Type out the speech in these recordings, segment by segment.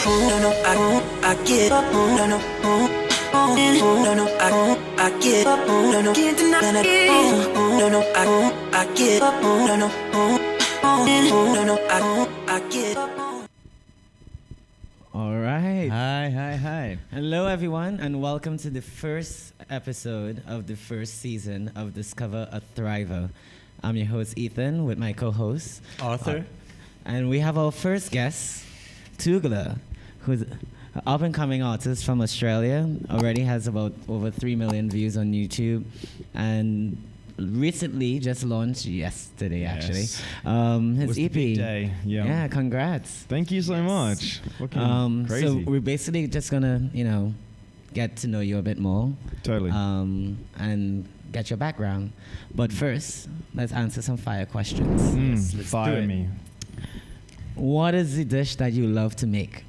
No, no, I get up. No, no, no, no, I get up. No, no, can't deny it. No, no, I get up. No, no, no, no, I get up. All right. Hi. Hello, everyone, and welcome to the first episode of the first season of Discover a Thriver. I'm your host, Ethan, with my co-host, Arthur. And we have our first guest, Toogla, who's an up-and-coming artist from Australia, already has about over 3 million views on YouTube, and recently just launched yesterday, actually, his was EP. The big day. Yeah, congrats. Thank you so much. Crazy. So we're basically just gonna, get to know you a bit more. Totally. And get your background. But first, let's answer some fire questions. Let's fire me. What is the dish that you love to make?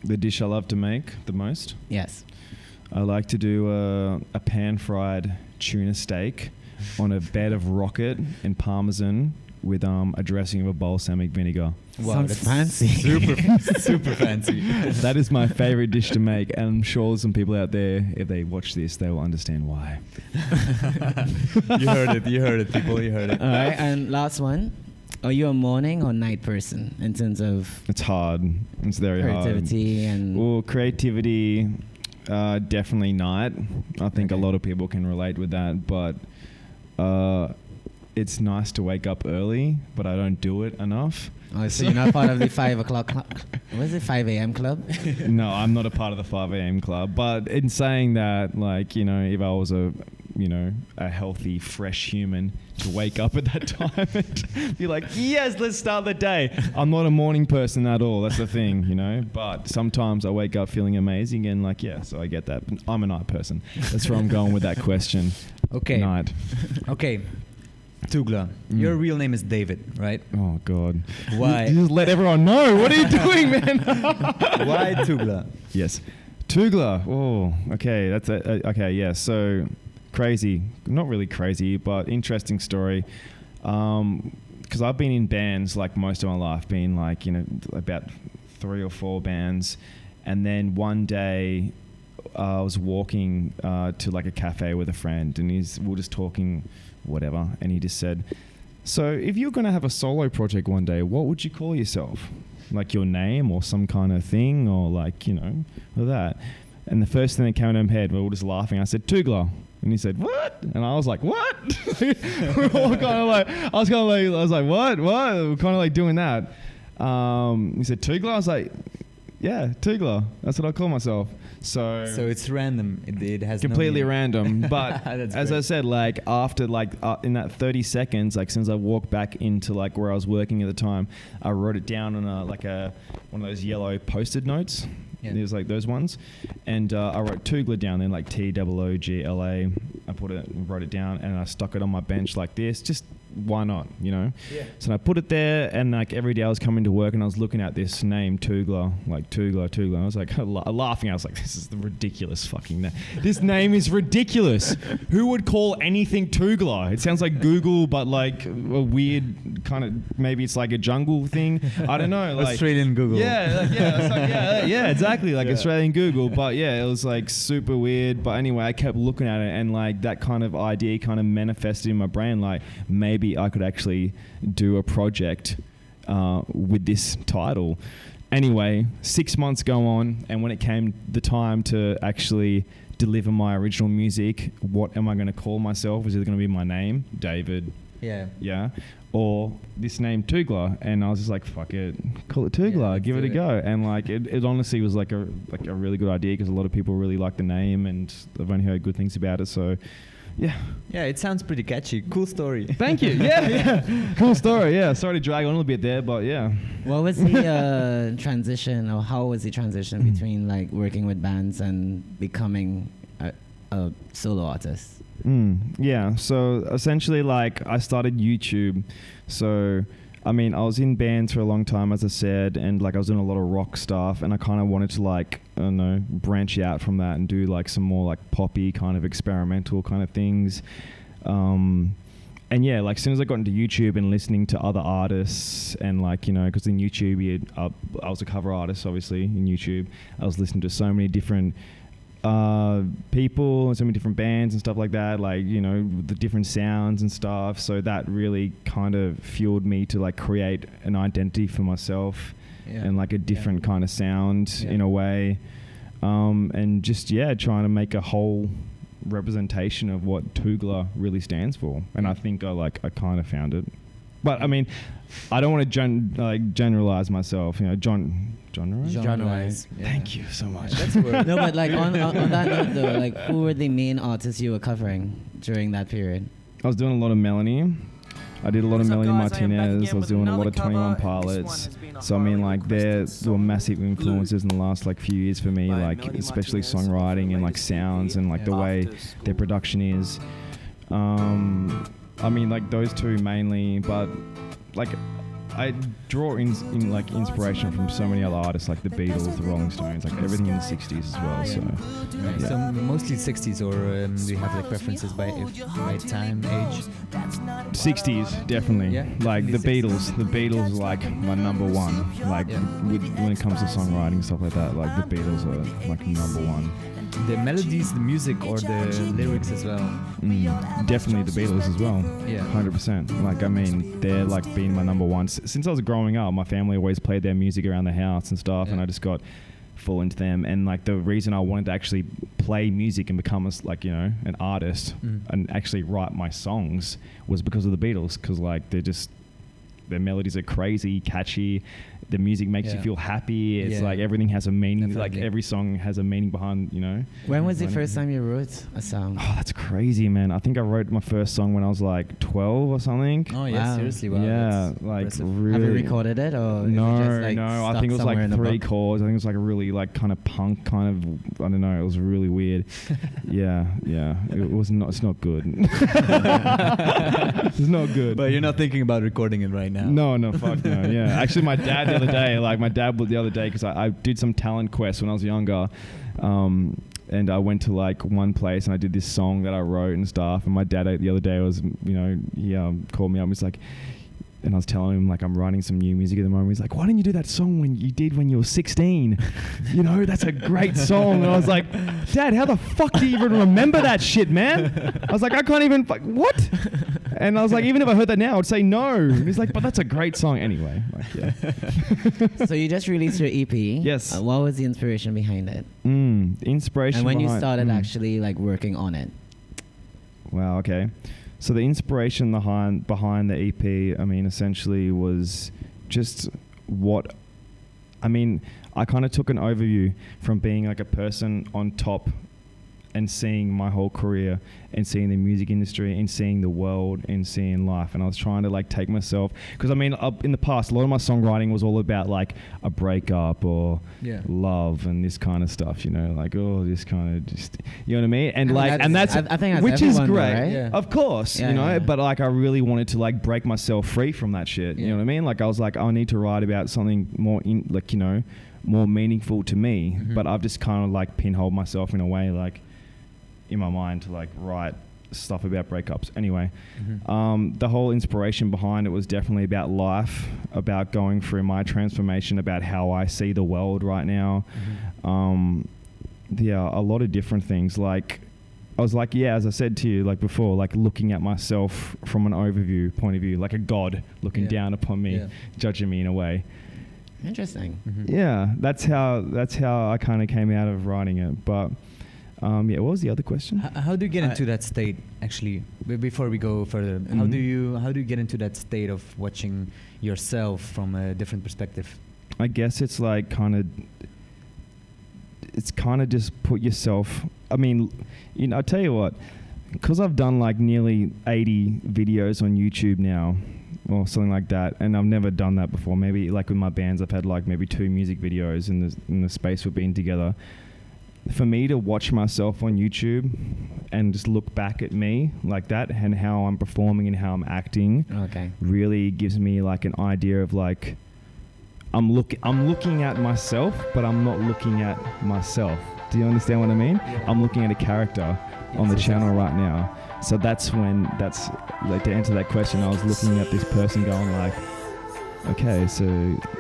The dish I love to make the most? Yes. I like to do a pan-fried tuna steak on a bed of rocket and parmesan with a dressing of a balsamic vinegar. Wow, sounds fancy. Super fancy. That is my favorite dish to make, and I'm sure some people out there, if they watch this, they will understand why. You heard it, people. You heard it. All right, and last one. Are you a morning or night person in terms of... It's hard. It's very creativity hard. And... Well, creativity, definitely not. I think a lot of people can relate with that, but it's nice to wake up early, but I don't do it enough. Oh, so you're not part of the 5 o'clock club? What is it, 5 a.m. club? No, I'm not a part of the 5 a.m. club. But in saying that, if I was a healthy, fresh human to wake up at that time and be like, yes, let's start the day. I'm not a morning person at all. That's the thing, But sometimes I wake up feeling amazing and so I get that. But I'm a night person. That's where I'm going with that question. Okay. Night. Okay. Toogla, your real name is David, right? Oh, God. Why? You just let everyone know. What are you doing, man? Why Toogla? Yes. Toogla. Oh, okay. That's okay, yeah. So, crazy. Not really crazy, but interesting story. Because I've been in bands most of my life, been about 3 or 4 bands. And then one day I was walking to a cafe with a friend, and we were just talking whatever, and he just said, so if you're going to have a solo project one day, what would you call yourself? Your name or some kind of thing, or or that. And the first thing that came into my head, we were just laughing. I said, Toogla. And he said, what? And I was like, what? We're all I was like, what? We're kind of doing that. He said, Toogla? I was like, yeah, Toogla. That's what I call myself. So it's random. It has completely no random. But as I said, after in that 30 seconds, since I walked back into where I was working at the time, I wrote it down on one of those yellow Post-it notes. Yeah. It was those ones, and I wrote Toogla down then Toogla. I wrote it down, and I stuck it on my bench like this. Just why not, Yeah. So I put it there, and every day I was coming to work, and I was looking at this name Toogla, Toogla. I was laughing. I was like, this is the ridiculous fucking name. This name is ridiculous. Who would call anything Toogla? It sounds like Google, but a weird kind of, maybe it's a jungle thing. I don't know. Australian Google. Yeah, exactly. Australian Google. But yeah, it was super weird. But anyway, I kept looking at it, and that kind of idea kind of manifested in my brain. Maybe I could actually do a project with this title. Anyway, 6 months go on, and when it came the time to actually deliver my original music, what am I going to call myself? Is it going to be my name, David? Yeah. Or this name, Toogla? And I was just like, fuck it, call it Toogla, give it a go. And it honestly was a really good idea, because a lot of people really like the name, and I've only heard good things about it. So yeah. Yeah, it sounds pretty catchy. Cool story. Thank you. Yeah. Cool story. Yeah. Sorry to drag on a little bit there, but yeah. What was the transition, or how was the transition between working with bands and becoming a solo artist? Yeah. So essentially, I started YouTube. So I was in bands for a long time, as I said, and I was doing a lot of rock stuff, and I kind of wanted to I don't know, branch out from that and do some more poppy kind of experimental kind of things. and yeah, like as soon as I got into YouTube and listening to other artists and like, you know, because in YouTube, I was a cover artist, obviously in YouTube. I was listening to so many different people and so many different bands and stuff like that, like, you know, the different sounds and stuff. So that really kind of fueled me to like create an identity for myself and like a different kind of sound in a way. And just, trying to make a whole representation of what Toogla really stands for. And I think I kind of found it. But I mean, I don't want to generalize myself, you know, genreize. Yeah. Thank you so much. That's a word. No, but like on that note though, like who were the main artists you were covering during that period? I was doing a lot of Melanie. I did a lot of Melanie Martinez. I was doing a lot of 21 Pilots. So I mean, like there were massive influences in the last like few years for me, like especially songwriting and like sounds and like the way their production is. I mean, like those two mainly, but like I draw in like inspiration from so many other artists, like the Beatles, the Rolling Stones, like everything in the 60s as well. So, Right. So mostly 60s, or do you have like preferences by time, age? 60s, definitely. Yeah, Like the definitely Beatles. The Beatles are like my number one. Like when it comes to songwriting stuff like that, like the Beatles are like number one. The melodies, the music, or the lyrics as well? Definitely the Beatles as well. Yeah. 100%. Like, I mean, they're like being my number one. Since I was growing up, my family always played their music around the house and stuff, and I just got full into them. And like the reason I wanted to actually play music and become like, you know, an artist and actually write my songs was because of the Beatles, because like their melodies are crazy, catchy. The music makes you feel happy. It's like everything has a meaning. Definitely. Like every song has a meaning behind, you know. When was the first time you wrote a song? Oh, that's crazy, man. I think I wrote my first song when I was like 12 or something. Oh, yeah, Wow. seriously. Wow, Yeah, that's like impressive. really. Have you recorded it or? No, is it just, like, no. I stuck think it was somewhere like in a 3 book? chords. I think it was like a really like kind of punk kind of. I don't know. It was really weird. yeah. It was not. It's not good. It's not good. But you're not thinking about recording it right now? No, fuck no. Yeah, actually, my dad the other day, because I did some talent quests when I was younger, and I went to like one place and I did this song that I wrote and stuff. And my dad the other day was, you know, he called me up. He's like, and I was telling him like I'm writing some new music at the moment. He's like, why didn't you do that song when you were 16? You know, that's a great song. And I was like, Dad, how the fuck do you even remember that shit, man? I was like, I can't even what? And I was like, even if I heard that now, I'd say no. And he's like, but that's a great song anyway. Like, yeah. So you just released your EP. Yes. What was the inspiration behind it? Inspiration. And when you behind- started actually like working on it? Wow. Okay. So the inspiration behind the EP, I mean, essentially was just what. I mean, I kind of took an overview from being like a person on top and seeing my whole career and seeing the music industry and seeing the world and seeing life. And I was trying to like take myself, because I mean, in the past, a lot of my songwriting was all about like a breakup or love and this kind of stuff, you know, like, oh, this kind of just, you know what I mean? And like, and that's, I think that's which is everyone, great, right? Yeah. of course, Yeah, you know, yeah. but like I really wanted to like break myself free from that shit. You know what I mean? Like I was like, I need to write about something more like, you know, more meaningful to me. But I've just kind of like pinholed myself in a way, like in my mind, to like write stuff about breakups. Anyway, the whole inspiration behind it was definitely about life, about going through my transformation, about how I see the world right now. A lot of different things. Like I was like, as I said to you like before, like looking at myself from an overview point of view, like a god looking down upon me, judging me in a way. Interesting. Yeah, that's how I kind of came out of writing it. But what was the other question? How do you get into that state, actually, before we go further? How do you get into that state of watching yourself from a different perspective? I guess it's like it's kind of just put yourself, I mean, you know, I tell you what, because I've done like nearly 80 videos on YouTube now or something like that, and I've never done that before. Maybe like with my bands, I've had like maybe 2 music videos in the space we've been together. For me to watch myself on YouTube and just look back at me like that and how I'm performing and how I'm acting really gives me like an idea of like I'm looking at myself, but I'm not looking at myself. Do you understand what I mean? Yeah. I'm looking at a character on the channel right now. So that's like to answer that question, I was looking at this person going like, okay, so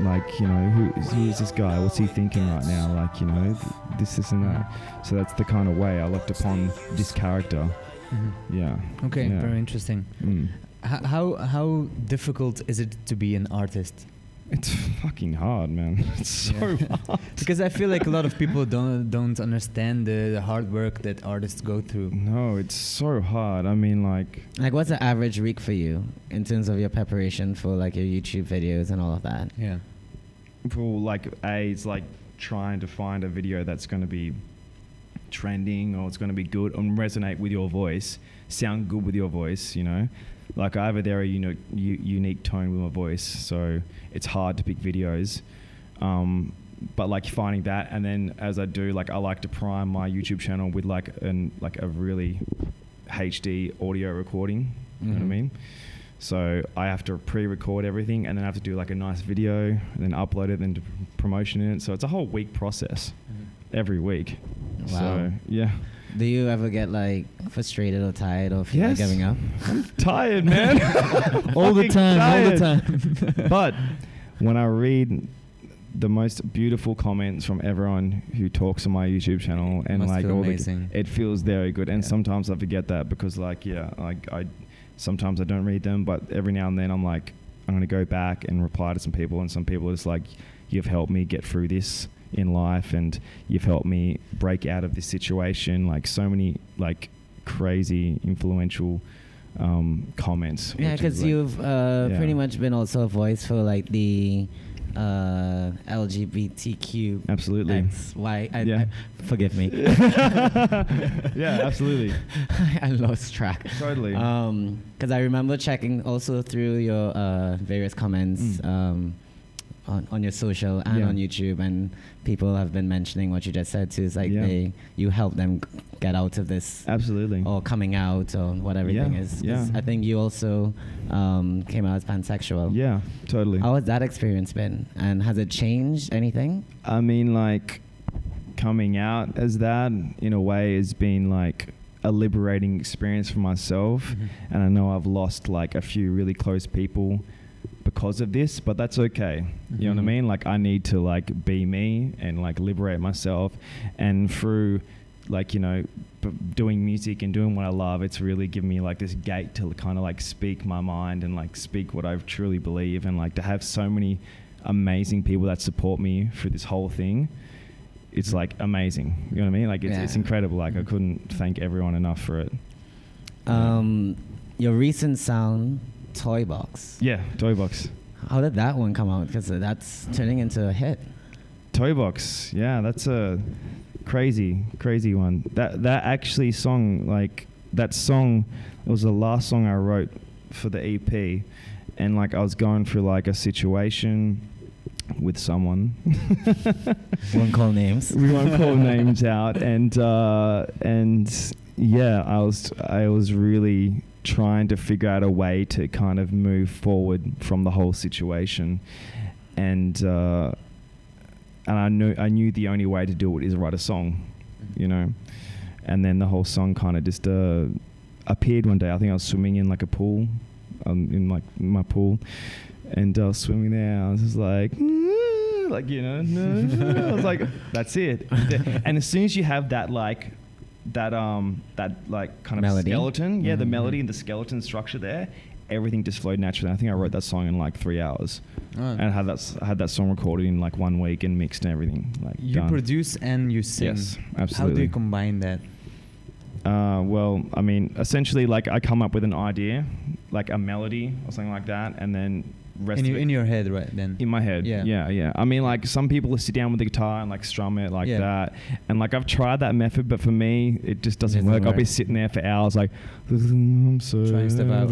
like, you know, who is this guy? What's he thinking right now? Like, you know, this and that. So that's the kind of way I looked upon this character. Yeah. Okay, Yeah. very interesting. How difficult is it to be an artist? It's fucking hard, man. It's so hard. Because I feel like a lot of people don't understand the hard work that artists go through. No, it's so hard. I mean, like What's the average week for you in terms of your preparation for like your YouTube videos and all of that? Yeah. for like it's like trying to find a video that's going to be trending or it's going to be good and resonate with your voice, sound good with your voice, you know. Like I have a very unique tone with my voice, so it's hard to pick videos. But like finding that, and then as I do, like I like to prime my YouTube channel with like a really HD audio recording. You know what I mean? So I have to pre-record everything, and then I have to do like a nice video, and then upload it, then do promotion in it. So it's a whole week process every week. Wow. So yeah. Do you ever get like frustrated or tired or feel like giving up? I'm tired, man. All the time. But when I read the most beautiful comments from everyone who talks on my YouTube channel, and Must like feel all amazing. it feels very good. And sometimes I forget that because like I sometimes I don't read them, but every now and then I'm like, I'm gonna go back and reply to some people, and some people are just like, you've helped me get through this in life, and you've helped me break out of this situation. Like so many like crazy influential comments. Yeah, which is, because like, you've pretty much been also a voice for like the LGBTQ. Absolutely. I forgive me. Yeah, absolutely. I lost track. Totally. Because I remember checking also through your various comments on your social and on YouTube, and people have been mentioning what you just said too. It's like you help them get out of this. Absolutely. Or coming out or what everything is. 'Cause I think you also came out as pansexual. Yeah, totally. How has that experience been? And has it changed anything? I mean, like, coming out as that, in a way, has been, like, a liberating experience for myself. And I know I've lost, like, a few really close people because of this, but that's okay. You know what I mean? Like, I need to, like, be me and, like, liberate myself. And through, like, you know, doing music and doing what I love, it's really given me, like, this gate to kind of, like, speak my mind and, like, speak what I truly believe, and, like, to have so many amazing people that support me through this whole thing. It's, like, amazing. You know what I mean? Like, it's incredible. Like, I couldn't thank everyone enough for it. Your recent sound, Toy Box. Yeah, Toy Box. How did that one come out? Because that's turning into a hit. Toy Box. Yeah, that's a crazy one. That actually song, like, that song, it was the last song I wrote for the EP. And, like, I was going through, like, a situation with someone. We won't call names. We won't call names out. And yeah, I was really trying to figure out a way to kind of move forward from the whole situation. And I knew the only way to do it is write a song, you know. And then the whole song kind of just appeared one day. I think I was swimming in like a pool, in like my pool, and I was swimming there. I was just like, you know, I was like, that's it. And as soon as you have that like that like kind of melody. Skeleton, the melody and the skeleton structure there, everything just flowed naturally. I think I wrote that song in like 3 hours, and I had that song recorded in like 1 week and mixed and everything. Like you done. Produce and you sing. Yes, absolutely. How do you combine that? Well, I mean, essentially, like I come up with an idea, like a melody or something like that, and then in your head, right then? In my head, yeah. I mean, like some people will sit down with the guitar and like strum it like that, and like I've tried that method, but for me, it just doesn't work. I'll be sitting there for hours, like I'm so trying stuff out.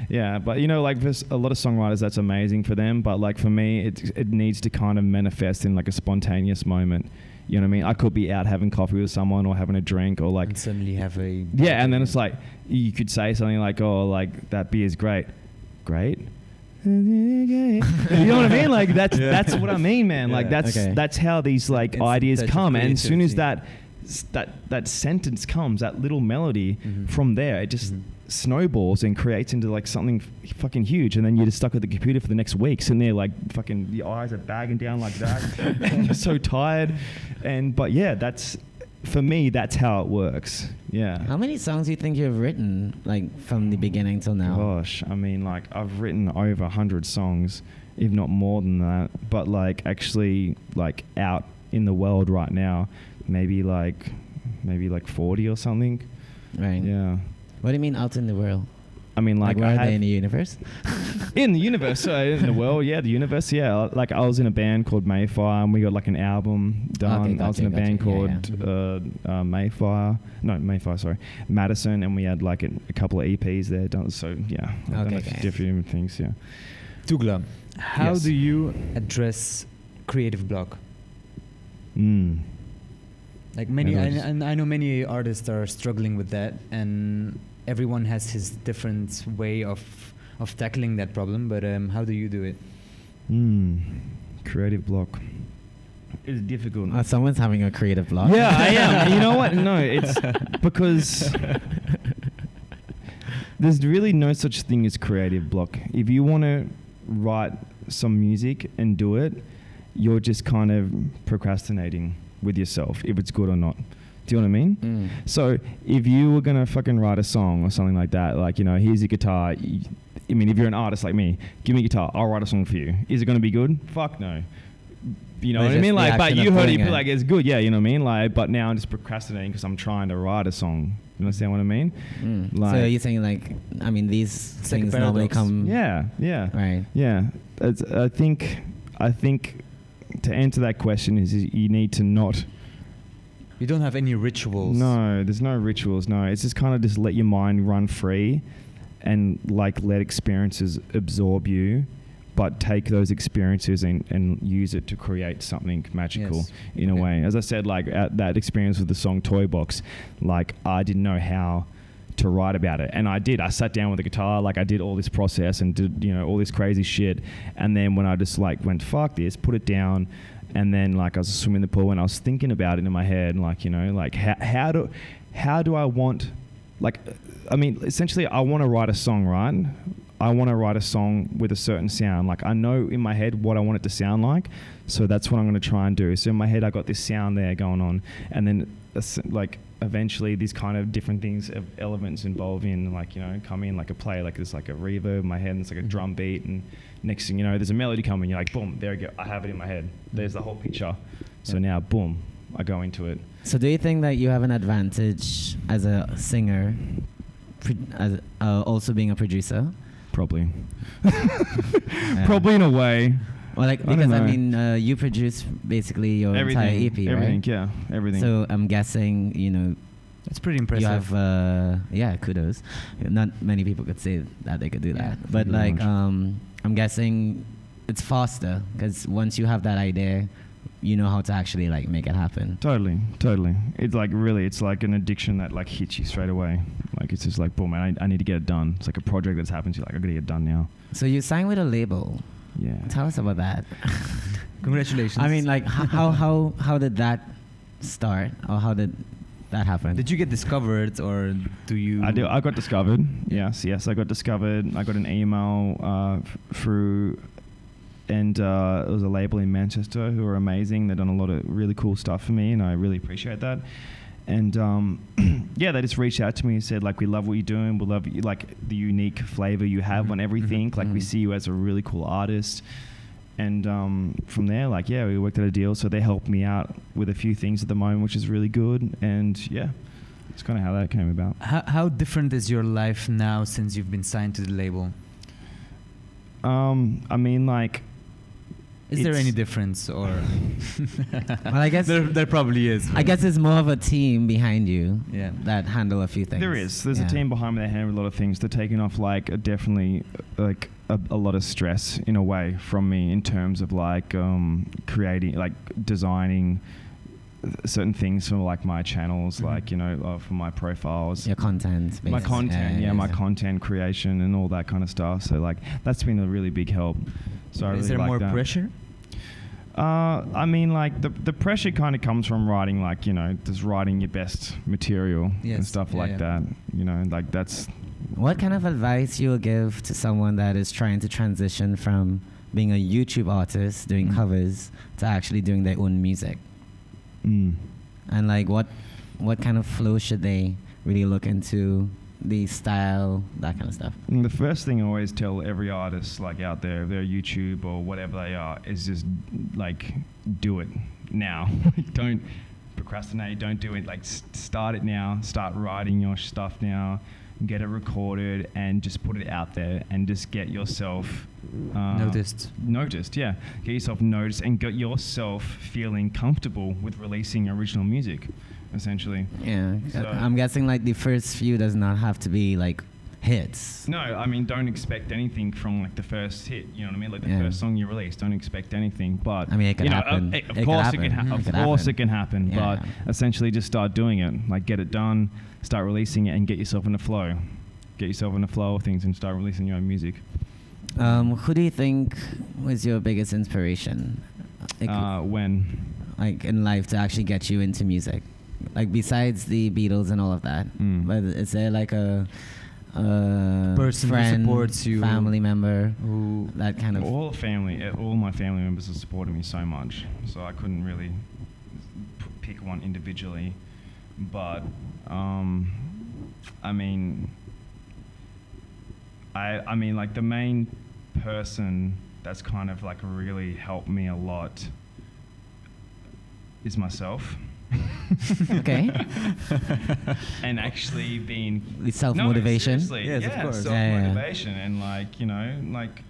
Yeah, but you know, like there's a lot of songwriters that's amazing for them, but like for me, it needs to kind of manifest in like a spontaneous moment. You know what I mean? I could be out having coffee with someone or having a drink or like... And suddenly have a... Yeah, and then it's like, you could say something like, oh, like, that beer's great. Great? You know what I mean? Like, that's what I mean, man. Like, that's how these, like, ideas come. And as soon as that that sentence comes, that little melody from there. It just snowballs and creates into like something fucking huge, and then you're just stuck at the computer for the next week, sitting there like fucking, the eyes are bagging down like that, and you're so tired. But yeah, that's, for me, that's how it works. Yeah. How many songs do you think you've written, like from the beginning till now? Gosh, I mean, like I've written over 100 songs, if not more than that. But like actually, like out in the world right now, maybe like 40 or something. Right. Yeah. What do you mean out in the world? I mean, like where are they in the universe? In the universe, in the world, yeah, the universe, yeah. Like I was in a band called Mayfire, and we got like an album done. Okay, I was in a band called Madison, and we had like a couple of EPs there done. So yeah, I've done a few different things. Yeah. Toogla, how Yes. do you address creative block? Like many, I know many artists are struggling with that, and everyone has his different way of tackling that problem. But how do you do it? Creative block. It's difficult. Someone's having a creative block. Yeah, I am. You know what? No, it's because there's really no such thing as creative block. If you want to write some music and do it, you're just kind of procrastinating with yourself, if it's good or not. Do you know what I mean? So if you were going to fucking write a song or something like that, like, you know, here's your guitar. I mean, if you're an artist like me, give me a guitar, I'll write a song for you. Is it going to be good? Fuck no. You know what I mean? Like, but you heard it, you're like, it's good. Yeah, you know what I mean? Like, but now I'm just procrastinating because I'm trying to write a song. You understand what I mean? Like, so you're saying, like, I mean, these things normally come... Yeah. Right. Yeah. I think to answer that question is you need to not... You don't have any rituals. No, there's no rituals. No, it's just kind of just let your mind run free and like let experiences absorb you, but take those experiences and use it to create something magical in a way. As I said, like that experience with the song Toy Box, like I didn't know how to write about it, and I did. I sat down with the guitar, like I did all this process and did, you know, all this crazy shit, and then when I just like went fuck this, put it down. And then like I was swimming in the pool and I was thinking about it in my head, and like, you know, like how do I want, like, I mean, essentially I want to write a song, right? I want to write a song with a certain sound. Like I know in my head what I want it to sound like. So that's what I'm going to try and do. So in my head, I got this sound there going on. And then like eventually these kind of different things, elements involve in, like, you know, come in like a play, like there's like a reverb in my head and it's like a drum beat, and next thing you know, there's a melody coming. You're like, boom, there you go. I have it in my head. There's the whole picture. So now, boom, I go into it. So do you think that you have an advantage as a singer, as also being a producer? Probably. Probably in a way. Well, like, because I mean, you produce basically your entire EP, right? Everything, yeah, everything. So I'm guessing, you know, it's pretty impressive. You have, kudos. Not many people could say that they could do that. But like, I'm guessing it's faster because once you have that idea, you know how to actually like make it happen. Totally. It's like really, it's like an addiction that like hits you straight away. Like it's just like, boom, man, I need to get it done. It's like a project that's happened to you. Like I gotta get it done now. So you signed with a label. Yeah. Tell us about that. Congratulations. I mean, like, how did that start, or how did that happen? Did you get discovered, or do you? I got discovered. Yes, I got discovered. I got an email through, and it was a label in Manchester who are amazing. They've done a lot of really cool stuff for me, and I really appreciate that. And yeah, they just reached out to me and said, like, we love what you're doing. We love you, like the unique flavor you have on everything. Like we see you as a really cool artist. And from there, like, yeah, we worked out a deal. So they helped me out with a few things at the moment, which is really good. And yeah, it's kind of how that came about. How different is your life now since you've been signed to the label? I mean, like, is there any difference, or? Well, I guess there probably is. I guess it's more of a team behind you Yeah. that handle a few things. There is. There's a team behind me that handle a lot of things. They're taking off like definitely like a lot of stress in a way from me in terms of like creating, like designing certain things for like my channels, like, you know, for my profiles, your content, basically. my content, my content creation and all that kind of stuff. So like that's been a really big help. So I is really there like more that. pressure? I mean, like the pressure kind of comes from writing, like, you know, just writing your best material and stuff like that. You know, like that's. What kind of advice you will give to someone that is trying to transition from being a YouTube artist doing covers to actually doing their own music? And like, what kind of flow should they really look into? The style, that kind of stuff. And the first thing I always tell every artist, like out there, if they're YouTube or whatever they are, is just like do it now. Don't procrastinate. Don't do it. Like start it now. Start writing your stuff now. Get it recorded and just put it out there and just get yourself noticed. Yeah. Get yourself noticed and get yourself feeling comfortable with releasing original music, essentially. Yeah. So I'm guessing like the first few does not have to be like hits. No, I mean, don't expect anything from like the first hit. You know what I mean? Like the first song you release. Don't expect anything. But I mean, it can happen. Of course it can happen. Of course it can happen. But essentially, just start doing it. Like get it done. Start releasing it and get yourself in the flow. Get yourself in the flow of things and start releasing your own music. Who do you think was your biggest inspiration? When? Like in life to actually get you into music, like besides the Beatles and all of that. But is there like a person friend, who supports you, family member, who that kind of? All my family members have supported me so much, so I couldn't really pick one individually. But I mean, like the main person that's kind of like really helped me a lot is myself. Okay. And actually being the self-motivation. No, yes, of course. Self-motivation and like, you know, like,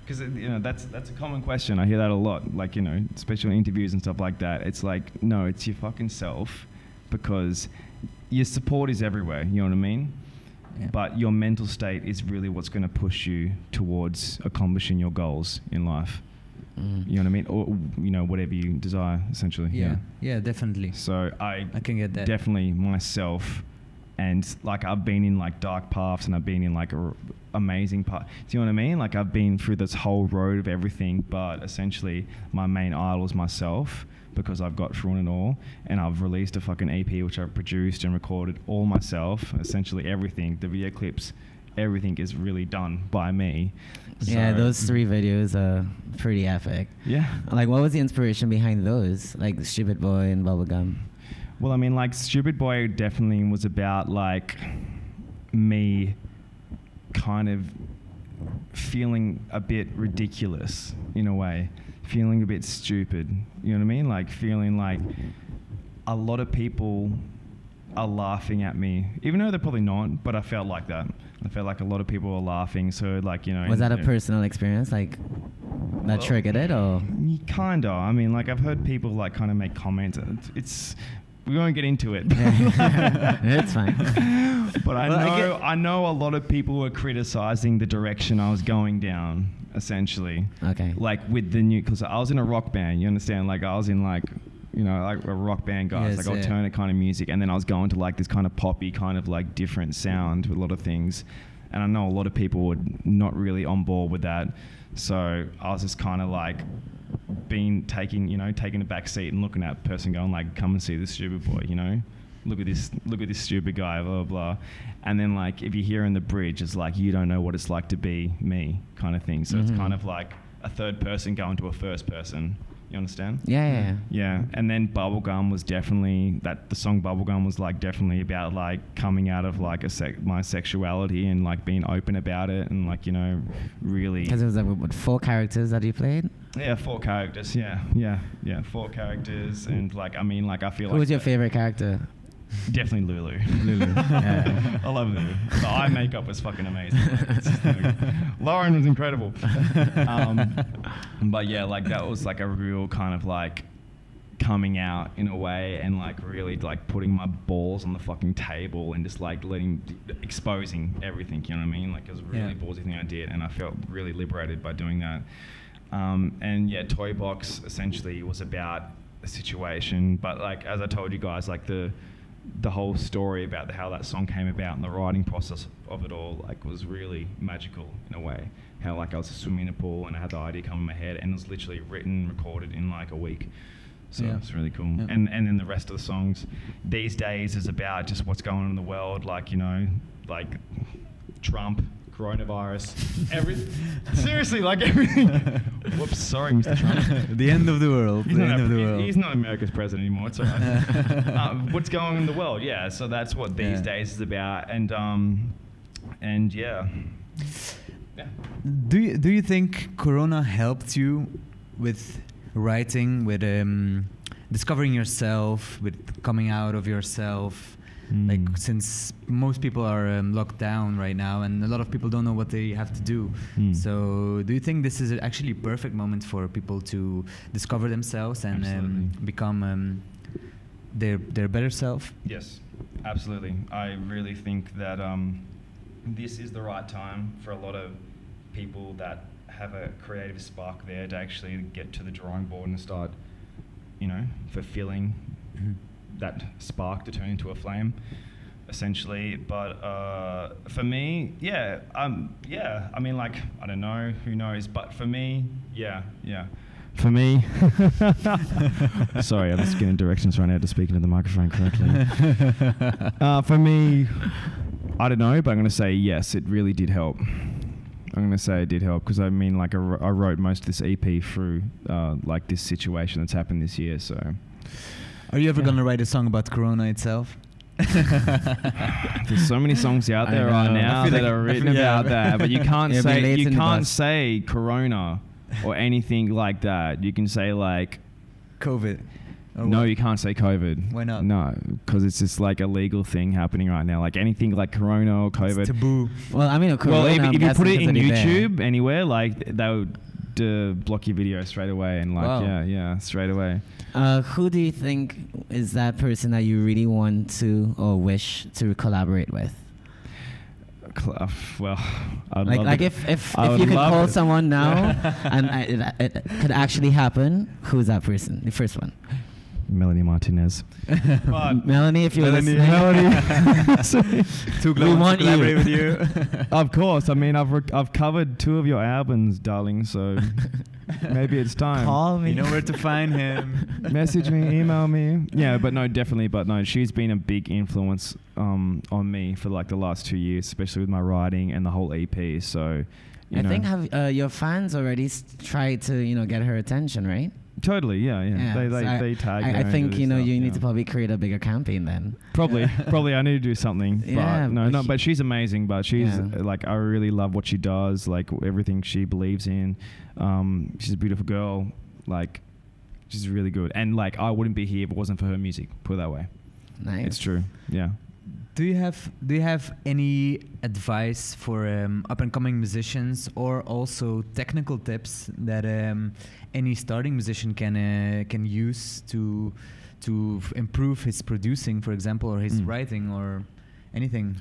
because you know that's a common question. I hear that a lot. Like, you know, especially in interviews and stuff like that. It's like, no, it's your fucking self, because your support is everywhere. You know what I mean? Yeah. But your mental state is really what's going to push you towards accomplishing your goals in life. You know what I mean? Or, you know, whatever you desire, essentially. Yeah, definitely. So I can get that. Definitely myself. And like I've been in like dark paths and I've been in like amazing paths. Do you know what I mean? Like I've been through this whole road of everything, but essentially my main idol is myself, because I've got through it all, and I've released a fucking EP which I've produced and recorded all myself. Essentially everything, the video clips, everything is really done by me. Yeah, those 3 videos are pretty epic. Yeah. Like, what was the inspiration behind those? Like Stupid Boy and Bubblegum? Well, I mean, like Stupid Boy definitely was about like me kind of feeling a bit ridiculous in a way, feeling a bit stupid. You know what I mean? Like feeling like a lot of people are laughing at me, even though they're probably not, but I felt like that. I felt like a lot of people were laughing. So like, you know. Was that a personal experience, like that triggered it, or? Kinda. I mean, like I've heard people like kind of make comments. We won't get into it. It's fine. But I know a lot of people were criticizing the direction I was going down, essentially. Okay. Like with the new, because I was in a rock band, you understand? Like I was in like, you know, like a rock band guys, like alternate kind of music. And then I was going to like this kind of poppy kind of like different sound with a lot of things. And I know a lot of people were not really on board with that. So I was just kind of like taking a back seat and looking at a person going like, come and see this stupid boy, you know? Look at this stupid guy, blah, blah, blah. And then like, if you hear in the bridge, it's like, you don't know what it's like to be me kind of thing. So it's kind of like a third person going to a first person. You understand? Yeah. And then Bubblegum was definitely the song Bubblegum was like definitely about like coming out of like my sexuality and like being open about it and like, you know, really. Because it was like 4 characters that you played? Yeah, 4 characters. Yeah. 4 characters. And like, I mean, like I feel Who was your favorite character? Definitely Lulu. Yeah. I love Lulu. The eye makeup was fucking amazing. Lauren was incredible. But yeah, like that was like a real kind of like coming out in a way and like really like putting my balls on the fucking table and just like exposing everything, you know what I mean? Like it was a really ballsy thing I did, and I felt really liberated by doing that. And yeah, Toy Box essentially was about a situation, but like as I told you guys, like the whole story about how that song came about and the writing process of it all like was really magical in a way. how like I was swimming in a pool and I had the idea come in my head, and it was literally written, recorded in like a week. So it's really cool. Yeah. And then the rest of the songs these days is about just what's going on in the world, like, you know, like Trump, coronavirus, seriously, like everything. Whoops, sorry, Mr. Trump. The end of the world. He's The not end of the world. He's not America's president anymore. It's all right. What's going on in the world? Yeah, so that's what these days is about. And yeah. Do you think Corona helped you with writing, with discovering yourself, with coming out of yourself? Like, since most people are locked down right now and a lot of people don't know what they have to do. So do you think this is actually a perfect moment for people to discover themselves and become their better self? Yes, absolutely. I really think that this is the right time for a lot of people that have a creative spark there to actually get to the drawing board and start, you know, fulfilling that spark to turn into a flame, essentially. But for me, I mean, like, I don't know, who knows, but for me, for me, sorry, I'm just getting directions right now to speak into the microphone correctly. For me, I don't know, but I'm going to say yes, it really did help. I'm going to say it did help, because I mean, like, I wrote most of this EP through like this situation that's happened this year, so. Are you ever going to write a song about Corona itself? There's so many songs out there right now that are written about that, but you can't say Corona or anything like that. You can say like COVID. No, you can't say COVID. Why not? No, because it's just like a legal thing happening right now. Like anything like Corona or COVID. It's taboo. Well, I mean, Corona, if you put it in YouTube anywhere, like they would block your video straight away, and like straight away. Who do you think is that person that you really want to or wish to collaborate with? Well, I'd like love like it. if you could call someone now and it could actually happen, who's that person? The first one. Melanie Martinez. Melanie, if you're listening. Toogla, we want to collaborate with you. Of course. I mean, I've covered 2 of your albums, darling. So maybe it's time. Call me. You know where to find him. Message me, email me. Yeah, but no, definitely. But no, she's been a big influence on me for like the last 2 years, especially with my writing and the whole EP. So, I think have your fans already tried to get her attention, right? Totally, yeah. They tag. I think you stuff, need to probably create a bigger campaign then. Probably I need to do something. Yeah, but she's amazing. But she's like, I really love what she does. Like everything she believes in. She's a beautiful girl. Like, she's really good. And like, I wouldn't be here if it wasn't for her music. Put it that way. Nice. It's true. Yeah. Do you have any advice for up and coming musicians, or also technical tips that any starting musician can use to improve his producing, for example, or his writing or anything?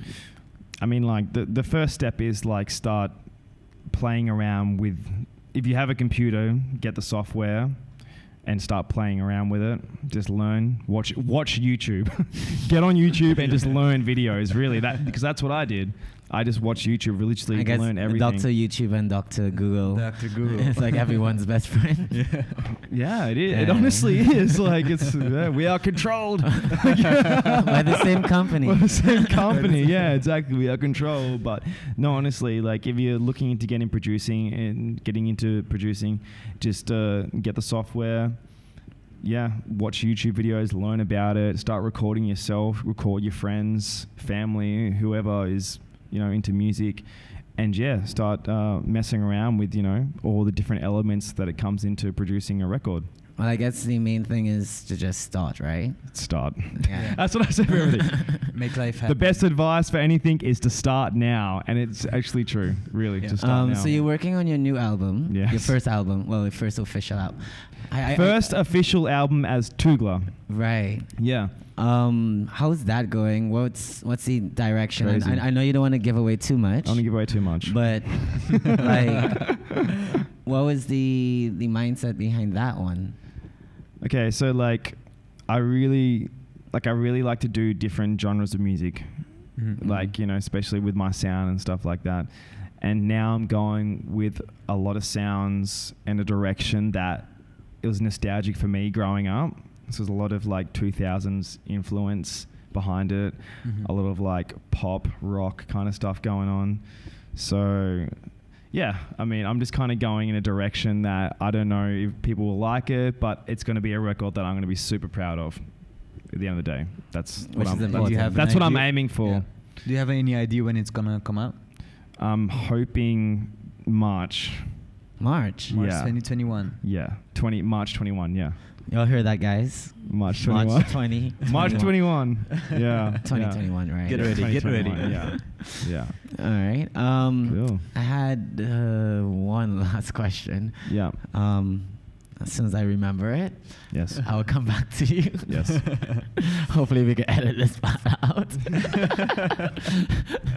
I mean, like the first step is like start playing around with. If you have a computer, get the software and start playing around with it. Just learn, watch YouTube. Get on YouTube and just learn videos, really. Because that's what I did. I just watched YouTube religiously to learn everything. Dr. YouTube and Dr. Google. Dr. Google. It's like everyone's best friend. Yeah, it is. Yeah. It honestly is. Like, it's we are controlled. By the same company. By the same company, yeah, exactly. We are controlled. But no, honestly, like if you're looking into getting into producing, just get the software. Yeah, watch YouTube videos, learn about it, start recording yourself, record your friends, family, whoever is into music, and start messing around with all the different elements that it comes into producing a record. Well, I guess the main thing is to just start, right? Start. Yeah. That's what I say for everything. Make life happen. The best advice for anything is to start now, and it's actually true, really, to start now. So you're working on your new album, yes. Your first album, your first official album. First official album as Toogla. Right. Yeah. How's that going? What's the direction? I know you don't want to give away too much. I don't want to give away too much. But like, what was the mindset behind that one? Okay, so like, I really like to do different genres of music, like especially with my sound and stuff like that. And now I'm going with a lot of sounds and a direction that it was nostalgic for me growing up. So there's a lot of like 2000s influence behind it, a lot of like pop, rock kind of stuff going on. So yeah, I mean, I'm just kind of going in a direction that I don't know if people will like it, but it's going to be a record that I'm going to be super proud of at the end of the day. That's what I'm aiming for. Yeah. Do you have any idea when it's going to come out? I'm hoping March. March Yeah. 2021. Yeah, March 21, yeah. Y'all hear that, guys? March 21. March 20. March 21. Yeah. 2021, right? Get ready. Get ready. Yeah. Yeah. All right. Cool. I had one last question. Yeah. As soon as I remember it, Yes. I will come back to you. Yes. Hopefully we can edit this part out. There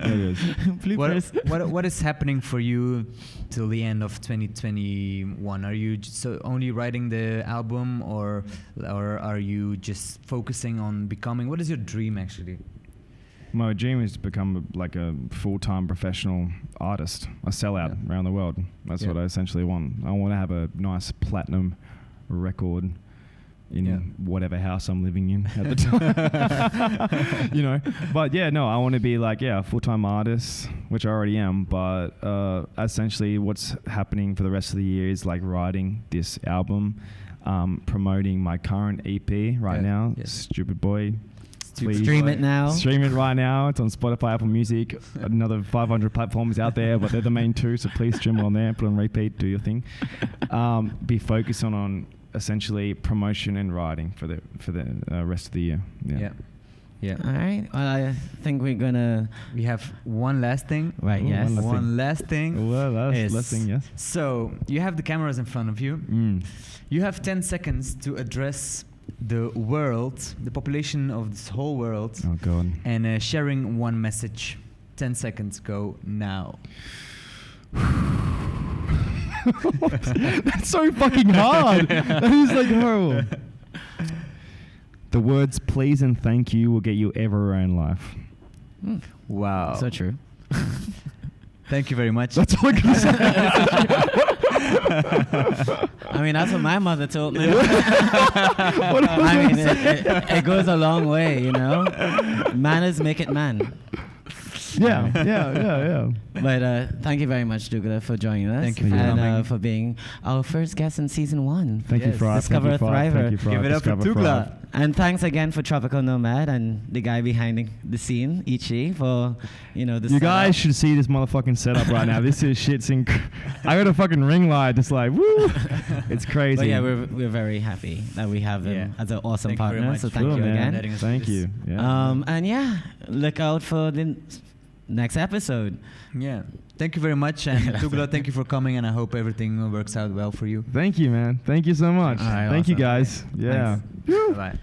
it is. Bloopers. What is happening for you till the end of 2021? Are you so only writing the album, or are you just focusing on becoming? What is your dream actually? My dream is to become like a full-time professional artist, a sellout around the world. That's what I essentially want. I want to have a nice platinum record in whatever house I'm living in at the time. You know, but yeah, no, I want to be like, a full-time artist, which I already am, but essentially what's happening for the rest of the year is like writing this album, promoting my current EP right now, Stupid Boy. Please stream it now. Stream it right now. It's on Spotify, Apple Music, another 500 platforms out there, but they're the main two, so please stream it on there, put on repeat, do your thing. Be focused on essentially promotion and writing for the rest of the year. Yeah. All right. Well, I think we have one last thing. Right. Ooh, Yes. One last thing. Well, last thing, yes. So you have the cameras in front of you. You have 10 seconds to address the world, the population of this whole world. Oh God. And sharing one message. 10 seconds go now. That's so fucking hard. That is like horrible. The words please and thank you will get you everywhere in life. Wow. So true. Thank you very much. That's all I can say. I mean, that's what my mother told me. I mean, it goes a long way, you know. Manners make it man. Yeah. But thank you very much, Toogla, for joining us. Thank you for coming. For being our first guest in season 1. Thank you, Thrive. Discover a Thriver. Give it up for Toogla. And thanks again for Tropical Nomad and the guy behind the scene, Ichi, for this. You guys should see this motherfucking setup right now. This is shit's I got a fucking ring light, just like woo. It's crazy. But yeah, we're very happy that we have him as an awesome partner. So thank you man. again. Thank you. Yeah. And look out for the next episode. Yeah. Thank you very much. And Toogla, thank you for coming, and I hope everything works out well for you. Thank you, man. Thank you so much. All right, Thank you, awesome. guys. Yeah. Bye.